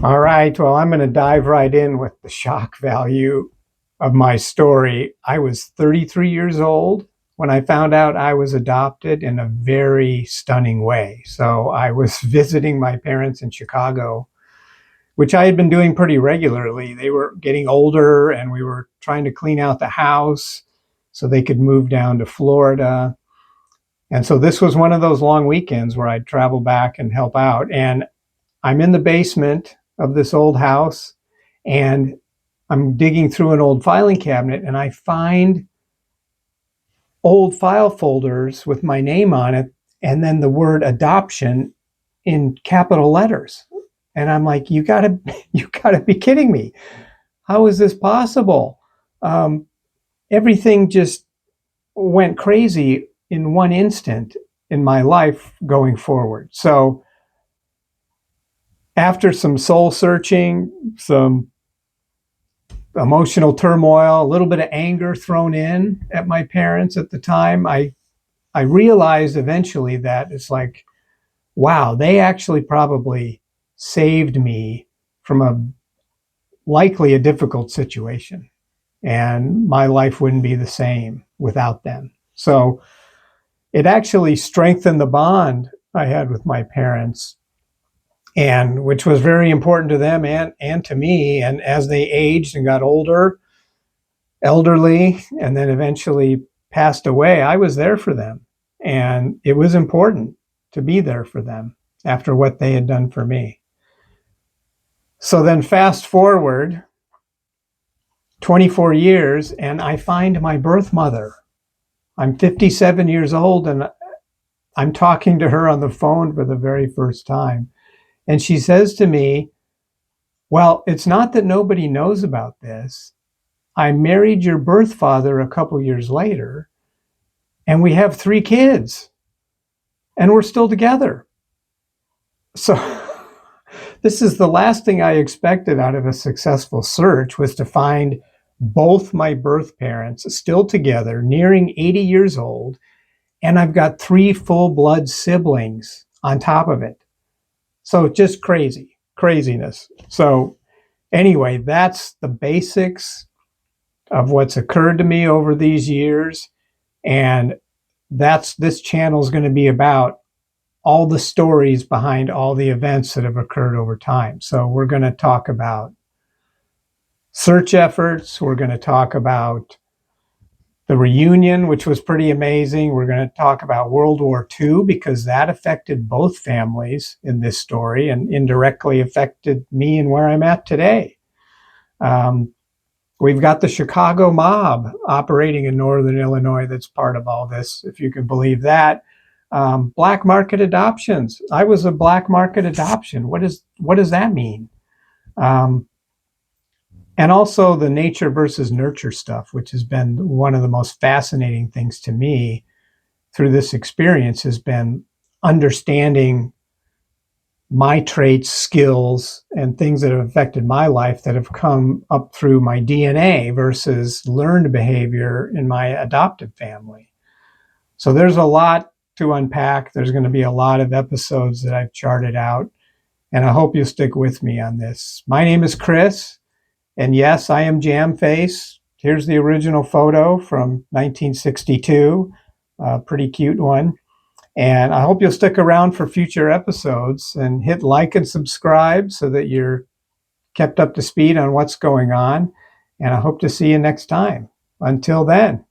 All right, well, I'm going to dive right in with the shock value of my story. I was 33 years old when I found out I was adopted in a very stunning way. So I was visiting my parents in Chicago, which I had been doing pretty regularly. They were getting older and we were trying to clean out the house so they could move down to Florida. And so this was one of those long weekends where I'd travel back and help out. And I'm in the basement of this old house and I'm digging through an old filing cabinet and I find old file folders with my name on it and then the word adoption in capital letters. And I'm like, you gotta be kidding me. How is this possible? Everything just went crazy in one instant in my life going forward. So after some soul searching, some emotional turmoil, a little bit of anger thrown in at my parents at the time, I realized eventually that it's like, wow, they actually probably saved me from likely a difficult situation. And my life wouldn't be the same without them. So it actually strengthened the bond I had with my parents, and which was very important to them and to me. And as they aged and got older, elderly, and then eventually passed away, I was there for them. And it was important to be there for them after what they had done for me. So then fast forward 24 years and I find my birth mother. I'm 57 years old and I'm talking to her on the phone for the very first time. And she says to me, well, it's not that nobody knows about this. I married your birth father a couple years later, and we have 3 kids, and we're still together. So this is the last thing I expected out of a successful search, was to find both my birth parents still together, nearing 80 years old, and I've got 3 full-blood siblings on top of it. So just craziness. So anyway, that's the basics of what's occurred to me over these years. And this channel is going to be about all the stories behind all the events that have occurred over time. So we're going to talk about search efforts. We're going to talk about the reunion, which was pretty amazing. We're going to talk about World War II because that affected both families in this story and indirectly affected me and where I'm at today. We've got the Chicago mob operating in Northern Illinois that's part of all this, if you can believe that. Black market adoptions. I was a black market adoption. What does that mean? And also the nature versus nurture stuff, which has been one of the most fascinating things to me through this experience, has been understanding my traits, skills, and things that have affected my life that have come up through my DNA versus learned behavior in my adoptive family. So there's a lot to unpack. There's going to be a lot of episodes that I've charted out, and I hope you'll stick with me on this. My name is Chris. And yes, I am Jamface. Here's the original photo from 1962, a pretty cute one. And I hope you'll stick around for future episodes and hit like and subscribe so that you're kept up to speed on what's going on. And I hope to see you next time. Until then.